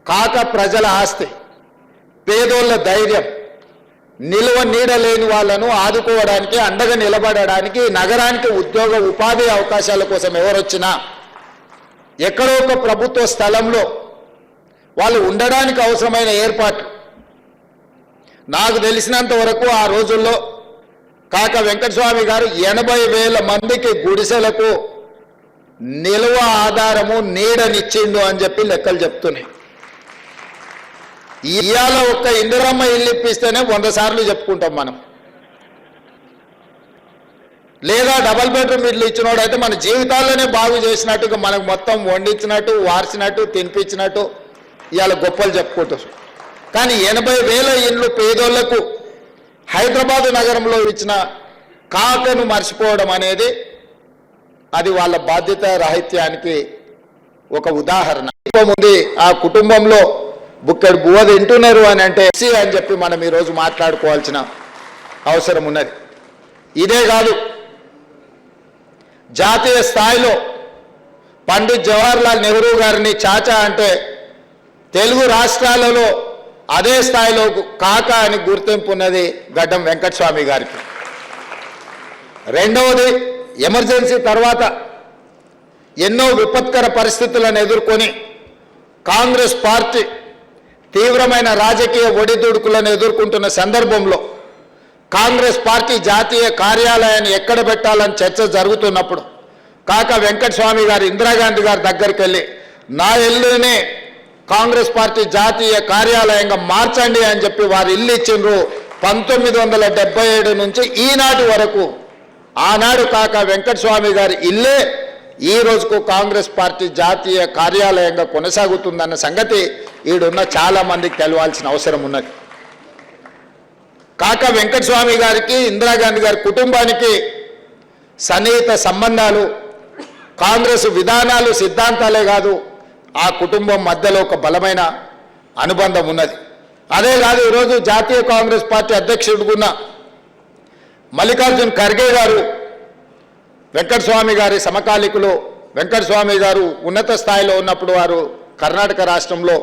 కాక ప్రజల ఆస్తి, పేదోళ్ళ ధైర్యం, నిలువ నీడ లేని వాళ్ళను ఆదుకోవడానికి, అండగా నిలబడడానికి, నగరానికి ఉద్యోగ ఉపాధి అవకాశాల కోసం ఎవరొచ్చినా ఎక్కడో ఒక ప్రభుత్వ స్థలంలో వాళ్ళు ఉండడానికి అవసరమైన ఏర్పాట్లు నాకు తెలిసినంత వరకు ఆ రోజుల్లో కాక వెంకటస్వామి గారు 80,000 మందికి గుడిసెలకు నిలువ ఆధారము నీడనిచ్చిండు అని చెప్పి లెక్కలు చెప్తున్నాయి. ఇవాళ ఒక్క ఇందిరమ్మ ఇల్లు ఇప్పిస్తేనే 100 సార్లు చెప్పుకుంటాం మనం. లేదా డబల్ బెడ్రూమ్ ఇల్లు ఇచ్చినోడైతే మన జీవితాల్లోనే బాగు చేసినట్టుగా మనకు మొత్తం వండించినట్టు, వార్చినట్టు, తినిపించినట్టు ఇవాళ గొప్పలు చెప్పుకుంటారు. కానీ 80,000 ఇళ్ళు పేదోళ్లకు హైదరాబాదు నగరంలో ఇచ్చిన కాకను మర్చిపోవడం అనేది అది వాళ్ళ బాధ్యత రాహిత్యానికి ఒక ఉదాహరణ. ముందు ఆ కుటుంబంలో బుక్కడు బువ్వ తింటున్నారు అని అంటే అని చెప్పి మనం ఈరోజు మాట్లాడుకోవాల్సిన అవసరం ఉన్నది. ఇదే కాదు, జాతీయ స్థాయిలో పండిత్ జవహర్లాల్ నెహ్రూ గారిని చాచా అంటే తెలుగు రాష్ట్రాలలో అదే స్థాయిలో కాక అని గుర్తింపు ఉన్నది గడ్డం వెంకటస్వామి గారికి. రెండవది, ఎమర్జెన్సీ తర్వాత ఎన్నో విపత్కర పరిస్థితులను ఎదుర్కొని కాంగ్రెస్ పార్టీ తీవ్రమైన రాజకీయ ఒడిదుడుకులను ఎదుర్కొంటున్న సందర్భంలో కాంగ్రెస్ పార్టీ జాతీయ కార్యాలయాన్ని ఎక్కడ పెట్టాలని చర్చ జరుగుతున్నప్పుడు కాక వెంకటస్వామి గారు ఇందిరాగాంధీ గారి దగ్గరికి వెళ్ళి నా ఇల్లునే కాంగ్రెస్ పార్టీ జాతీయ కార్యాలయంగా మార్చండి అని చెప్పి వారు ఇల్లు ఇచ్చిండ్రు. 1977 నుంచి ఈనాటి వరకు ఆనాడు కాక వెంకటస్వామి గారి ఇల్లే ఈ రోజుకు కాంగ్రెస్ పార్టీ జాతీయ కార్యాలయంగా కొనసాగుతుందన్న సంగతి ఈడున్న చాలా మందికి తెలవాల్సిన అవసరం ఉన్నది. కాక వెంకటస్వామి గారికి ఇందిరాగాంధీ గారి కుటుంబానికి సన్నిహిత సంబంధాలు, కాంగ్రెస్ విధానాలు, సిద్ధాంతాలే కాదు ఆ కుటుంబం మధ్యలో ఒక బలమైన అనుబంధం ఉన్నది. అదే కాదు, ఈరోజు జాతీయ కాంగ్రెస్ పార్టీ అధ్యక్షుడుగున్న మల్లికార్జున్ ఖర్గే గారు వెంకటస్వామి గారి సమకాలికులు. వెంకటస్వామి గారు ఉన్నత స్థాయిలో ఉన్నప్పుడు వారు కర్ణాటక రాష్ట్రంలో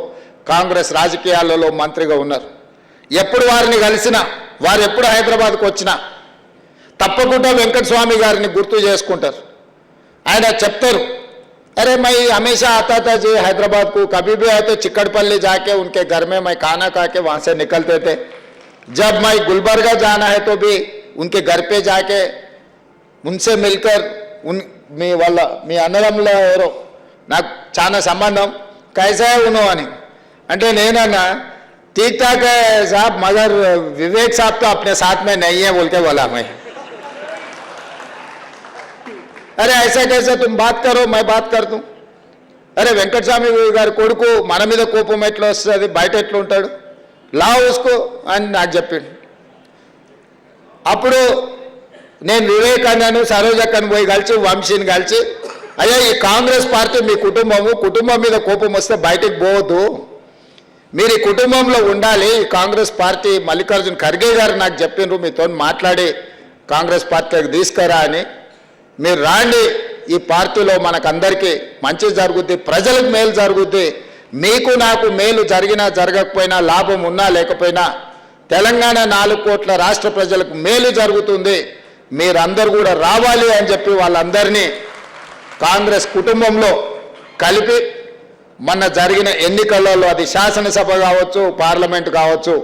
కాంగ్రెస్ రాజకీయాలలో మంత్రిగా ఉన్నారు. ఎప్పుడు వారిని కలిసినా, వారు ఎప్పుడు హైదరాబాద్కు వచ్చినా తప్పకుండా వెంకటస్వామి గారిని గుర్తు చేసుకుంటారు. ఆయన చెప్తారు, अरे मैं हमेशा आता था जी हैदराबाद को, कभी भी आए तो चिकड़पल्ली जाके उनके घर में मैं खाना खा के वहाँ से निकलते थे. जब मैं गुलबर्गा जाना है तो भी उनके घर पे जाके उनसे मिलकर మీ అన్నదమ్ముల ఎవరో నాకు చాలా సంబంధం कैसा है उन्होंने అంటే నేనన్నా ठीक ठाक है साहब मगर विवेक साहब तो अपने साथ में नहीं है बोल के बोला मैं. अरे ऐसा कैसे तुम बात करो, मैं बात कर दूं. अरे వెంకటస్వామి గారి కొడుకు మన మీద కోపం ఎట్లా వస్తుంది, బయట ఎట్లా ఉంటాడు, లా ఉస్కో అని నాకు చెప్పిండు. అప్పుడు నేను వివేక్ అన్నాను, సరోజక్కను పోయి కలిసి, వంశీని కలిసి, అయ్యా ఈ కాంగ్రెస్ పార్టీ మీ కుటుంబం మీద కోపం వస్తే బయటకు పోవద్దు, మీరు ఈ కుటుంబంలో ఉండాలి. ఈ కాంగ్రెస్ పార్టీ మల్లికార్జున్ ఖర్గే గారు నాకు చెప్పిండ్రు మీతో మాట్లాడి కాంగ్రెస్ పార్టీకి తీసుకురా అని. మీరు రాండి, ఈ పార్టీలో మనకందరికీ మంచి జరుగుద్ది, ప్రజలకు మేలు జరుగుద్ది, మీకు నాకు మేలు జరిగినా జరగకపోయినా, లాభం ఉన్నా లేకపోయినా తెలంగాణ 4 కోట్ల రాష్ట్ర ప్రజలకు మేలు జరుగుతుంది, మీరందరూ కూడా రావాలి అని చెప్పి వాళ్ళందరినీ కాంగ్రెస్ కుటుంబంలో కలిపి మొన్న జరిగిన ఎన్నికలలో అది శాసనసభ కావచ్చు, పార్లమెంట్ కావచ్చు,